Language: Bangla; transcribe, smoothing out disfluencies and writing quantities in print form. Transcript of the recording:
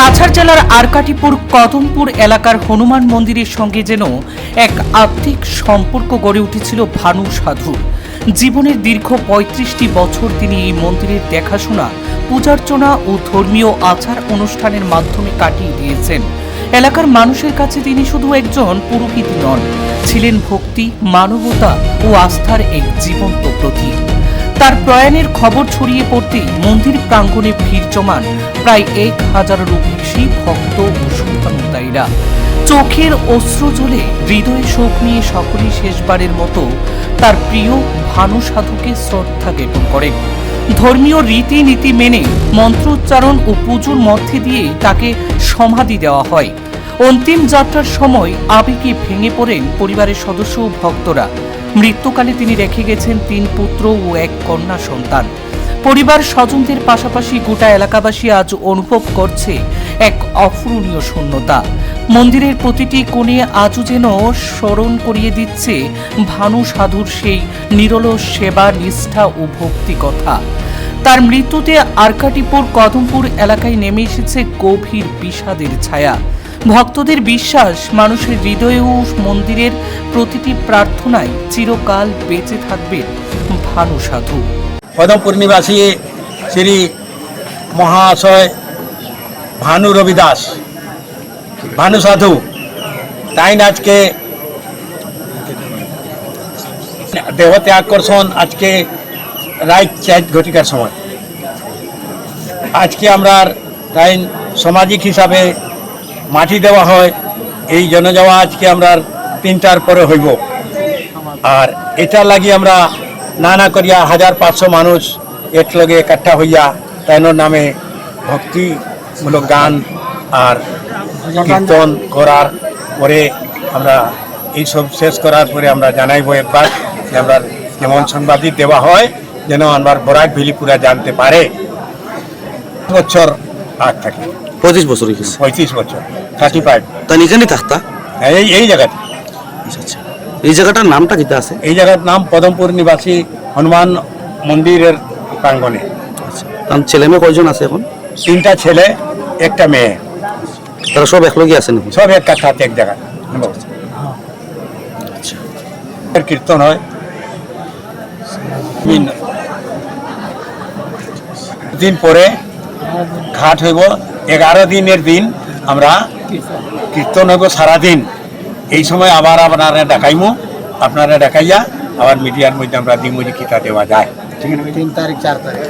কাছাড় জেলার আরকাটিপুর কদমপুর এলাকার হনুমান মন্দিরের সঙ্গে যেন এক আত্মিক সম্পর্ক গড়ে উঠেছিল ভানু সাধুর। জীবনের দীর্ঘ ৩৫টি বছর তিনি এই মন্দিরের দেখাশোনা, পূজার্চনা ও ধর্মীয় আচার অনুষ্ঠানের মাধ্যমে কাটিয়ে দিয়েছেন। এলাকার মানুষের কাছে তিনি শুধু একজন পুরোহিত নন, ছিলেন ভক্তি, মানবতা ও আস্থার এক জীবন্ত প্রতীক। তার প্রয়াণের খবর ছড়িয়ে পড়তেই মন্দির প্রাঙ্গণে ভিড় জমান প্রায় ১,০০০-এরও বেশি ভক্ত ও শুভানুদ্দায়ীরা। চোখের অশ্রু জলে হৃদয়ে শোক নিয়ে সকলেই শেষবারের মতো তার প্রিয় ভানু সাধুকে শ্রদ্ধা জ্ঞাপন করেন। ধর্মীয় রীতিনীতি মেনে মন্ত্রোচ্চারণ ও পুজোর মধ্যে দিয়ে তাকে সমাধি দেওয়া হয়। অন্তিম যাত্রার সময় আবেগে ভেঙে পড়েন পরিবারের সদস্য ও ভক্তরা। মৃত্যুকালে তিনি রেখে গেছেন ৩ পুত্র ও ১ কন্যা সন্তান। পরিবার স্বজনদের পাশাপাশি গোটা এলাকাবাসী আজ অনুভব করছে এক অপূরণীয় শূন্যতা। মন্দিরের প্রতিটি কোণে আজও যেন স্মরণ করিয়ে দিচ্ছে ভানু সাধুর সেই নিরলস সেবা, নিষ্ঠা ও ভক্তি কথা। তার মৃত্যুতে আরকাটিপুর কদমপুর এলাকায় নেমে এসেছে গভীর বিষাদের ছায়া। ভক্তদের বিশ্বাস, মানুষের হৃদয়ে ও মন্দিরের প্রতিটি প্রার্থনায় চিরকাল বেঁচে থাকবেন ভানু সাধু। কদমপুর নিবাসী শ্রী মহাশয় ভানু রবিদাস, ভানু সাধু, তাই আজকে দেহত্যাগ করছেন আজকে রাত ৪ ঘটিকার সময়। আজকে আমরা তাই সামাজিক হিসাবে মাটি দেওয়া হয়। এই জনযাওয়া আজকে আমরা ৩টার পরে হইব। আর এটা লাগি আমরা নানা করিয়া ১৫০০ মানুষ একলগে একাঠা হইয়া তাইনোর নামে ভক্তিমূলক গান আর কীর্তন করার পরে আমরা এইসব শেষ করার পরে আমরা জানাইব একবার যে আমরা যেমন সাংবাদিক দেওয়া হয় যেন আমার বরাক ভ্যালি পুরা জানতে পারে। বছর আগ থাকে ২৫ বছর ৩৫ বছর 35। তাই এখানে থাকতা এই জায়গাতে। আচ্ছা, এই জায়গাটার নামটা কিতা আছে? এই জায়গার নাম কদমপুর নিবাসী হনুমান মন্দিরের প্রাঙ্গণে। আচ্ছা, তার ছেলে মেয়ে কয়জন আছে এখন? 3টা ছেলে, 1টা মেয়ে, তারা সব একলগে আছে নাকি? সব এক কাঠাতে এক জায়গায়। আচ্ছা, কীর্তন হয়। দিন পরে ঘাট হইব। 11 দিনের দিন আমরা কীর্তন হইব সারাদিন। এই সময় আবার আপনারা দেখাইমু, আপনারা দেখাইয়া আবার মিডিয়ার মধ্যে আমরা দিমুজি কিতা দেওয়া যায়। ঠিক আছে, 3 তারিখ 4 তারিখ